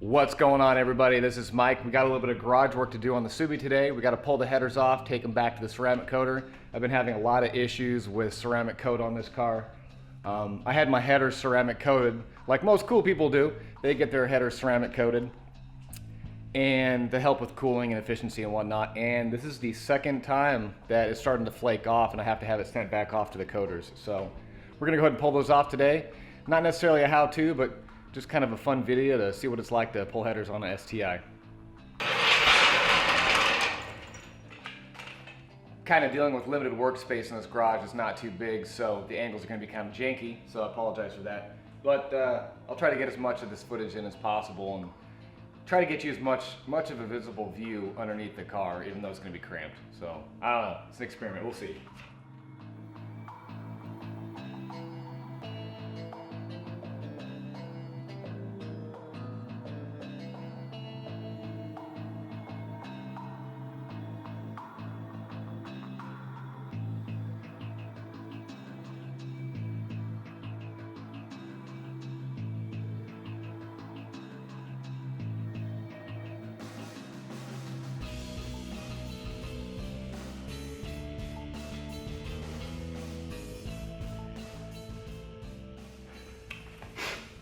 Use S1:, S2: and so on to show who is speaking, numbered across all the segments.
S1: What's going on, everybody? This is Mike. We got a little bit of garage work to do on the Subi today. We got to pull the headers off, take them back to the ceramic coater. I've been having a lot of issues with ceramic coat on this car. I had my headers ceramic coated, like most cool people do. They get their headers ceramic coated, and to help with cooling and efficiency and whatnot. And this is the second time that it's starting to flake off, and I have to have it sent back off to the coaters. So we're gonna go ahead and pull those off today. Not necessarily a how-to, but just kind of a fun video to see what it's like to pull headers on an STI. Kind of dealing with limited workspace in this garage. It's not too big, so the angles are going to be kind of janky, so I apologize for that. But I'll try to get as much of this footage in as possible and try to get you as much of a visible view underneath the car, even though it's going to be cramped. So I don't know, it's an experiment, we'll see.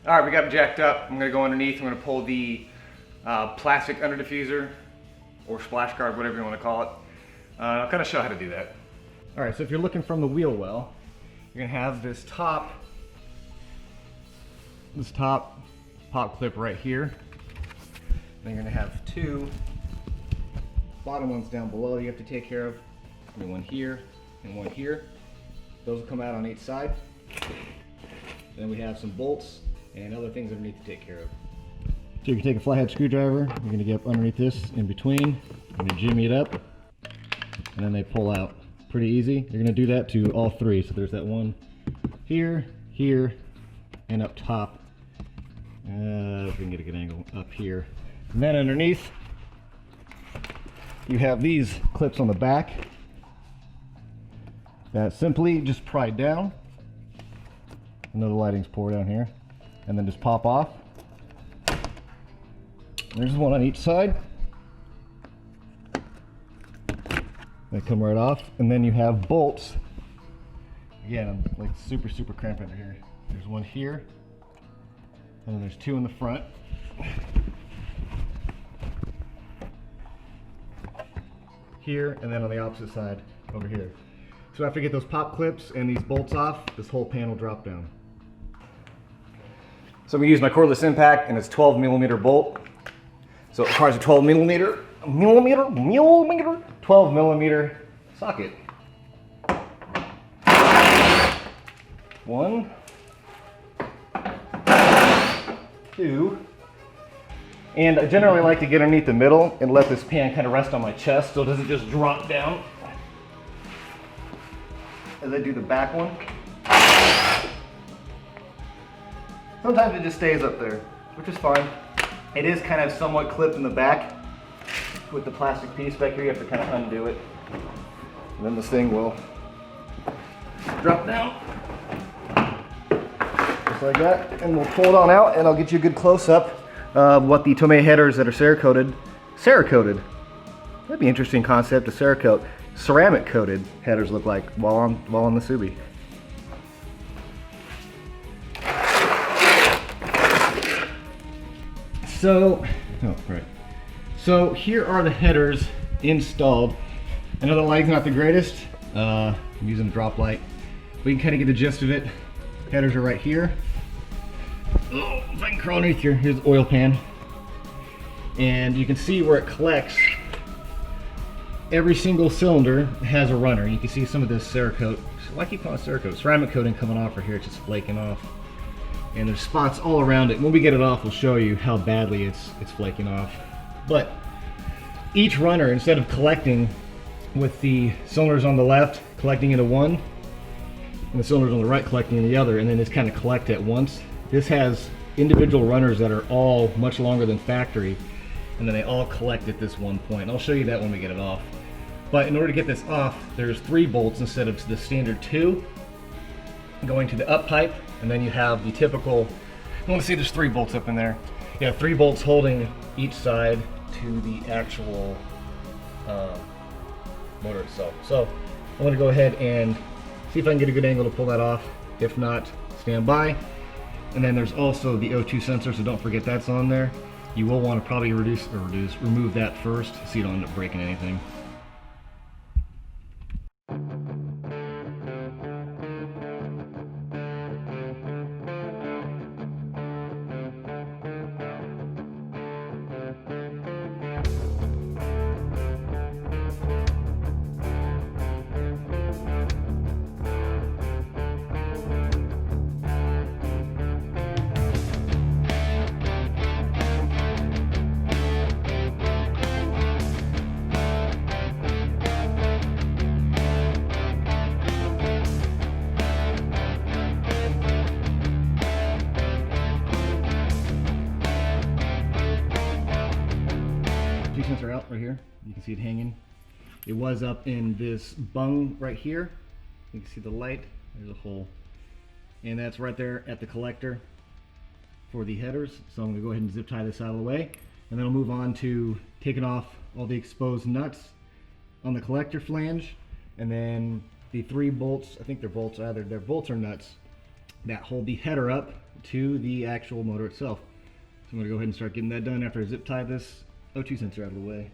S1: All right, we got them jacked up. I'm gonna go underneath. I'm gonna pull the plastic under diffuser or splash guard, whatever you want to call it. I'll kind of show how to do that. All right, so if you're looking from the wheel well, you're gonna have this top pop clip right here. Then you're gonna have two bottom ones down below you have to take care of. One here and one here. Those will come out on each side. Then we have some bolts and other things underneath to take care of. So you can take a flathead screwdriver, you're going to get up underneath this in between, you're going to jimmy it up, and then they pull out. Pretty easy. You're going to do that to all three. So there's that one here, here, and up top. If we can get a good angle up here. And then underneath, you have these clips on the back that simply just pry down. I know the lighting's poor down here. And then just pop off. There's one on each side. They come right off. And then you have bolts. Again, I'm like super cramped under here. There's one here. And then there's two in the front. Here, and then on the opposite side over here. So after I get those pop clips and these bolts off, this whole panel drop down. So I'm going to use my cordless impact, and it's 12mm bolt. So it requires a 12mm socket. One, two, and I generally like to get underneath the middle and let this pan kind of rest on my chest so it doesn't just drop down. As I do the back one. Sometimes it just stays up there, which is fine. It is kind of somewhat clipped in the back with the plastic piece back here. You have to kind of undo it. And then this thing will drop down. Just like that. And we'll pull it on out, and I'll get you a good close-up of what the Tomei headers that are Cerakoted. That'd be an interesting concept to Cerakote. Ceramic coated headers look like while on the Subi. So here are the headers installed. I know the lighting's not the greatest. I'm using a drop light, but you can kind of get the gist of it. Headers are right here. Oh, if I can crawl underneath here, here's the oil pan. And you can see where it collects. Every single cylinder has a runner. You can see some of this Cerakote. Why keep calling it Cerakote? Ceramic coating coming off right here. It's just flaking off. And there's spots all around it. When we get it off, we'll show you how badly it's flaking off. But each runner, instead of collecting with the cylinders on the left collecting into one, and the cylinders on the right collecting in the other, and then just kind of collect at once, this has individual runners that are all much longer than factory, and then they all collect at this one point. And I'll show you that when we get it off. But in order to get this off, there's 3 bolts instead of the standard 2 going to the up pipe, and then you have the typical, you want to see there's 3 bolts up in there. You have 3 bolts holding each side to the actual motor itself. So I'm going to go ahead and see if I can get a good angle to pull that off. If not, stand by. And then there's also the O2 sensor, so don't forget that's on there. You will want to probably remove that first so you don't end up breaking anything. Sensor out right here. You can see it hanging. It was up in this bung right here. You can see the light. There's a hole. And that's right there at the collector for the headers. So I'm going to go ahead and zip tie this out of the way. And then I'll move on to taking off all the exposed nuts on the collector flange. And then the 3 bolts, I think they're bolts, either they're bolts or nuts, that hold the header up to the actual motor itself. So I'm going to go ahead and start getting that done after I zip tie this O2 sensor out of the way.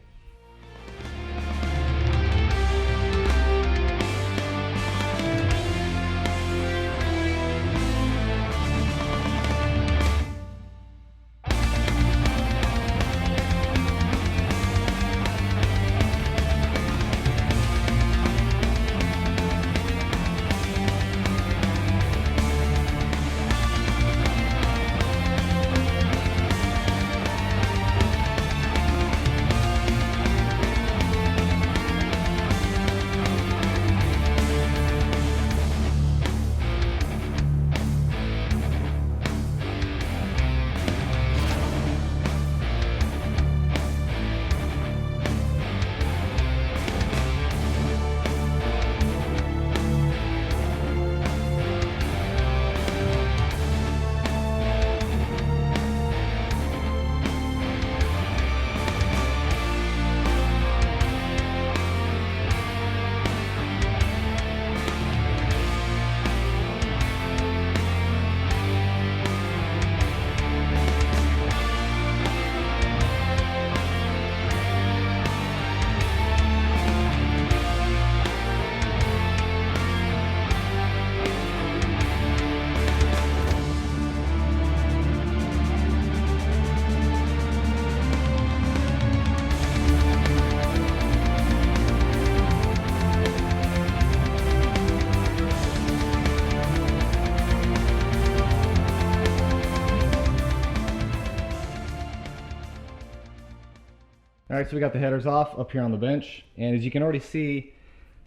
S1: Alright, so we got the headers off up here on the bench, and as you can already see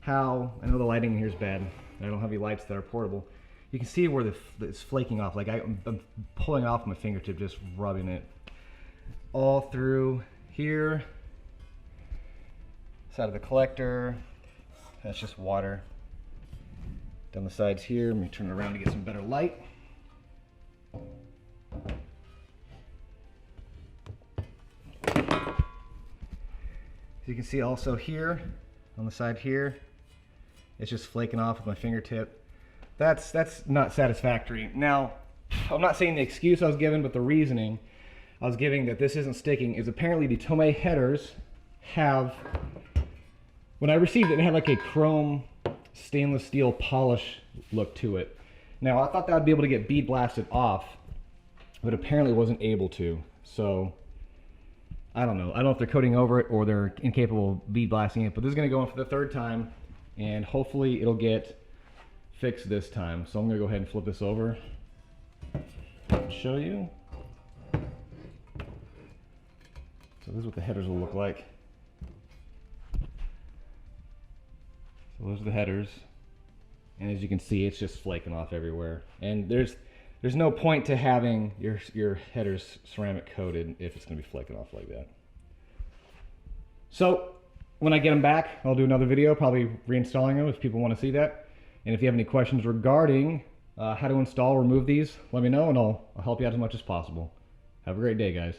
S1: how, I know the lighting in here is bad, I don't have any lights that are portable. You can see where it's flaking off, like I'm pulling it off my fingertip, just rubbing it all through here, side of the collector, that's just water. Down the sides here, let me turn it around to get some better light. You can see also here, on the side here, it's just flaking off with my fingertip. That's not satisfactory. Now, I'm not saying the excuse I was given, but the reasoning I was giving that this isn't sticking is apparently the Tomei headers have, when I received it, it had like a chrome stainless steel polish look to it. Now, I thought that would be able to get bead blasted off, but apparently wasn't able to. So I don't know. I don't know if they're coating over it or they're incapable of bead blasting it, but this is going to go in for the 3rd time, and hopefully it'll get fixed this time. So I'm going to go ahead and flip this over and show you. So this is what the headers will look like. So those are the headers, and as you can see, it's just flaking off everywhere. And there's no point to having your headers ceramic coated if it's going to be flaking off like that. So when I get them back, I'll do another video, probably reinstalling them if people want to see that. And if you have any questions regarding how to install or remove these, let me know, and I'll help you out as much as possible. Have a great day, guys.